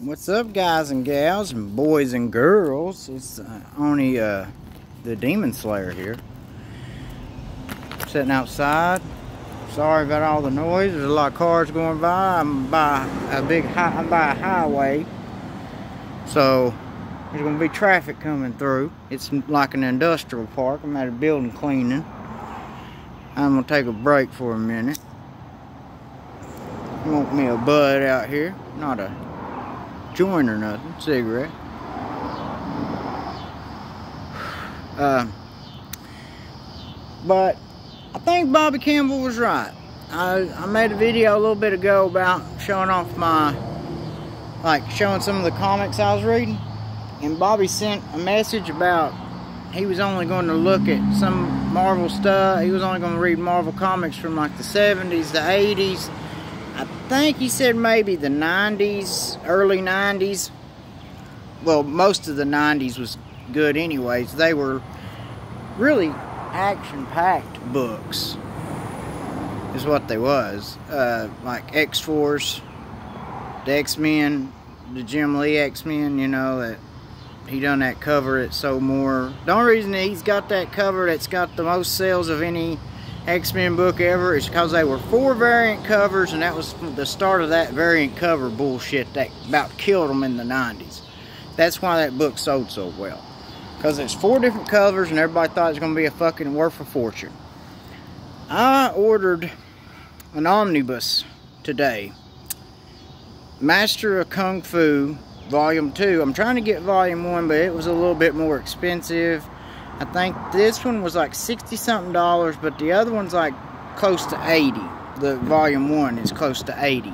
What's up, guys and gals and boys and girls? It's only the Demon Slayer here, sitting outside. Sorry about all the noise. There's a lot of cars going by. I'm by a highway, so there's gonna be traffic coming through. It's like an industrial park. I'm at a building cleaning. I'm gonna take a break for a minute. Want me a bud out here, not a joint or nothing, cigarette. But I think Bobby Campbell was right. I made a video a little bit ago about showing off showing some of the comics I was reading, and Bobby sent a message about he was only going to look at some Marvel stuff. He was only going to read Marvel comics from like the 70s, the 80s. I think he said maybe the 90s, early 90s. Well, most of the 90s was good anyways. They were really action-packed books, is what they was. Like X-Force, the X-Men, the Jim Lee X-Men, you know, that he done that cover. It's so more. The only reason he's got that cover that's got the most sales of any X-Men book ever is because they were 4 variant covers, and that was the start of that variant cover bullshit that about killed them in the 90s. That's why that book sold so well, because it's 4 different covers and everybody thought it was going to be a fucking worth a fortune. I ordered an omnibus today, Master of Kung Fu Volume 2. I'm trying to get Volume 1, but it was a little bit more expensive. I think this one was like $60-something, but the other one's like close to 80. The Volume 1 is close to 80.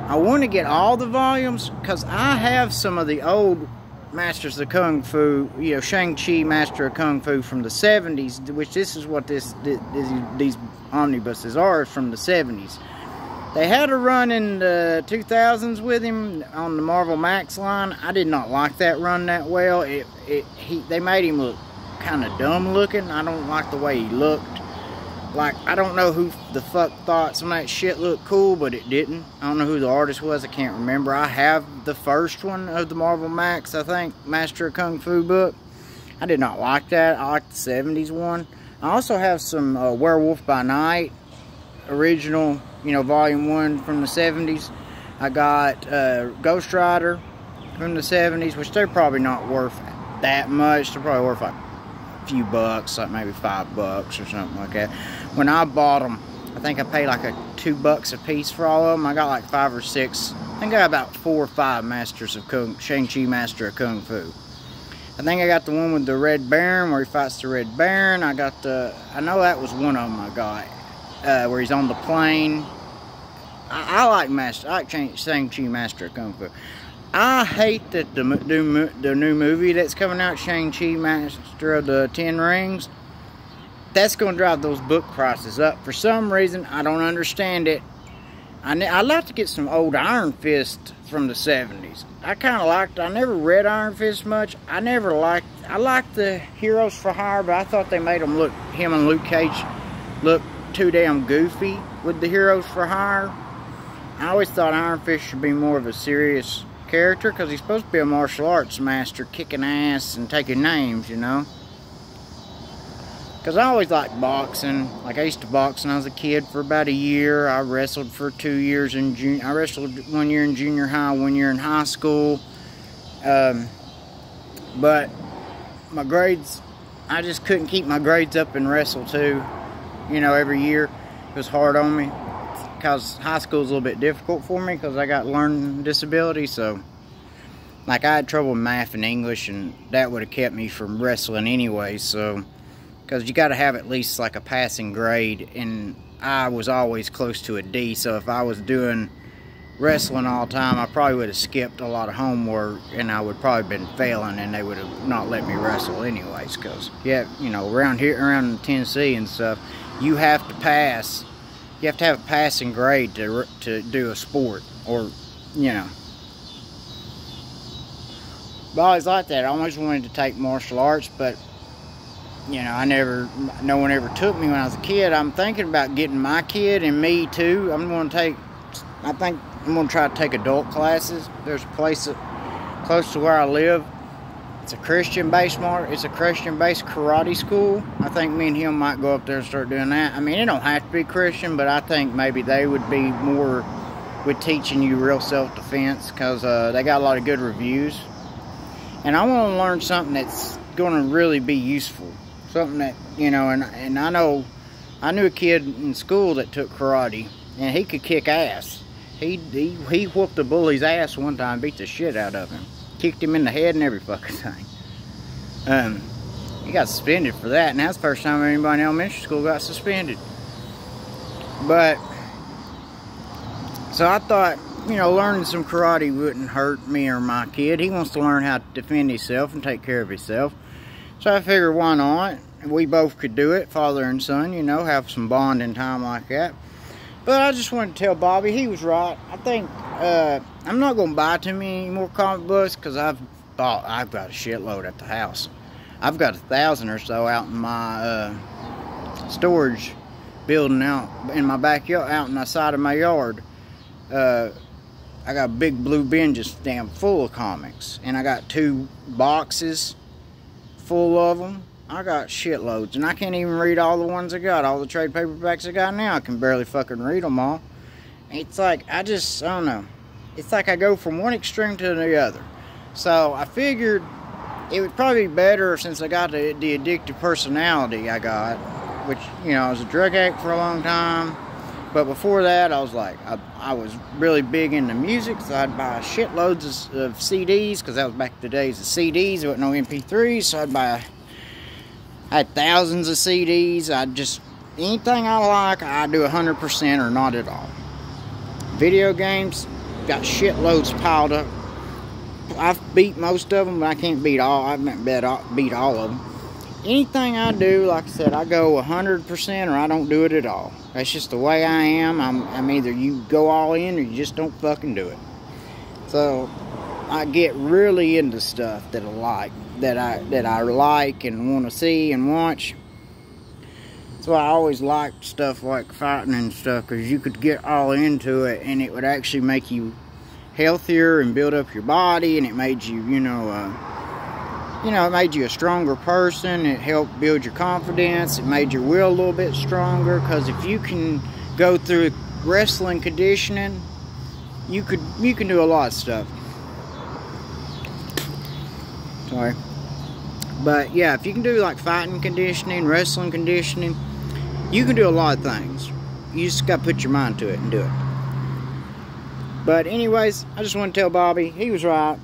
I want to get all the volumes because I have some of the old Masters of Kung Fu, you know, Shang-Chi Master of Kung Fu from the 70s, which this is what these omnibuses are, from the 70s. They had a run in the 2000s with him on the Marvel Max line. I did not like that run that well. They made him look kind of dumb looking. I don't like the way he looked. Like, I don't know who the fuck thought some of that shit looked cool, but it didn't. I don't know who the artist was. I can't remember. I have the first one of the Marvel Max, I think, Master of Kung Fu book. I did not like that. I like the 70s one. I also have some Werewolf by Night original, you know, Volume 1 from the 70s. I got Ghost Rider from the 70s, which they're probably not worth that much. They're probably worth like few bucks, like maybe $5 or something like that. When I bought them, I think I paid like $2 a piece for all of them. I got like 5 or 6. I think I got about 4 or 5 Masters of Shang-Chi Master of Kung Fu. I think I got the one with the Red Baron, where he fights the Red Baron. I know that was one of them I got, where he's on the plane. I like Shang-Chi Master of Kung Fu. I hate that the new movie that's coming out, Shang-Chi Master of the 10 Rings, that's going to drive those book prices up. For some reason, I don't understand it. I'd like to get some old Iron Fist from the 70s. I never read Iron Fist much. I liked the Heroes for Hire, but I thought they made him and Luke Cage look too damn goofy with the Heroes for Hire. I always thought Iron Fist should be more of a serious character, because he's supposed to be a martial arts master, kicking ass and taking names, you know. Because I always liked boxing. Like, I used to box when I was a kid for about a year. I wrestled for 2 years in junior. I wrestled 1 year in junior high, 1 year in high school. But my grades, I just couldn't keep my grades up in wrestle too. You know, every year it was hard on me, because high school is a little bit difficult for me because I got learning disability. So, like, I had trouble with math and English, and that would have kept me from wrestling anyway. So, because you got to have at least like a passing grade, and I was always close to a D. So if I was doing wrestling all the time, I probably would have skipped a lot of homework, and I would probably been failing, and they would have not let me wrestle anyways. Because, yeah, you know, around Tennessee and stuff, you have to pass. You have to have a passing grade to do a sport, or, you know. But I always liked that. I always wanted to take martial arts, but, you know, no one ever took me when I was a kid. I'm thinking about getting my kid and me too. I'm going to take, I think I'm gonna try to take adult classes. There's a place close to where I live. It's a Christian-based karate school. I think me and him might go up there and start doing that. I mean, it don't have to be Christian, but I think maybe they would be more with teaching you real self-defense, because they got a lot of good reviews. And I want to learn something that's going to really be useful. Something that, you know, and I know, I knew a kid in school that took karate, and he could kick ass. He whooped the bully's ass one time, beat the shit out of him. Kicked him in the head and every fucking thing. He got suspended for that, and that's the first time anybody in elementary school got suspended. But, so I thought, you know, learning some karate wouldn't hurt me or my kid. He wants to learn how to defend himself and take care of himself. So I figured, why not? We both could do it, father and son, you know, have some bonding time like that. But I just wanted to tell Bobby, he was right. I think, I'm not going to buy too many more comic books, because I've got a shitload at the house. I've got 1,000 or so out in my storage building out in my backyard, out in the side of my yard. I got a big blue bin just damn full of comics. And I got 2 boxes full of them. I got shitloads, and I can't even read all the ones I got. All the trade paperbacks I got now, I can barely fucking read them all. It's like, I don't know. It's like I go from one extreme to the other. So I figured it would probably be better, since I got the addictive personality I got, which, you know, I was a drug addict for a long time. But before that, I was like, I was really big into music, so I'd buy shitloads of CDs, because that was back in the days of CDs. There wasn't no MP3s, so I had thousands of CDs. Anything I like, I do 100% or not at all. Video games, got shitloads piled up. I've beat most of them, but I can't beat all. I haven't beat all of them. Anything I do, like I said, I go 100% or I don't do it at all. That's just the way I am. I'm either you go all in or you just don't fucking do it. So I get really into stuff that I like and want to see and watch. So I always liked stuff like fighting and stuff, because you could get all into it and it would actually make you healthier and build up your body, and it made you, it made you a stronger person. It helped build your confidence. It made your will a little bit stronger, because if you can go through wrestling conditioning, you can do a lot of stuff. Sorry. But yeah, if you can do like fighting conditioning, wrestling conditioning, you can do a lot of things. You just got to put your mind to it and do it. But anyways, I just want to tell Bobby, he was right.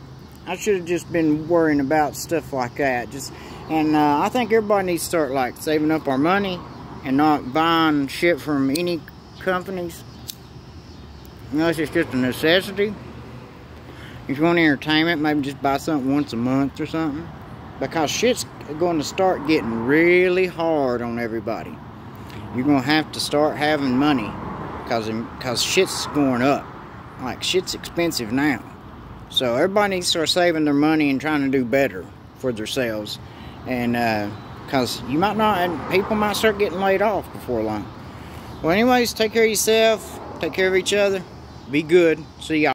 I should have just been worrying about stuff like that. I think everybody needs to start like saving up our money and not buying shit from any companies, unless it's just a necessity. If you want entertainment, maybe just buy something once a month or something, because shit's going to start getting really hard on everybody. You're going to have to start having money, because shit's going up. Like, shit's expensive now. So everybody needs to start saving their money and trying to do better for themselves. And because you might not, and people might start getting laid off before long. Well, anyways, take care of yourself, take care of each other, be good. See y'all.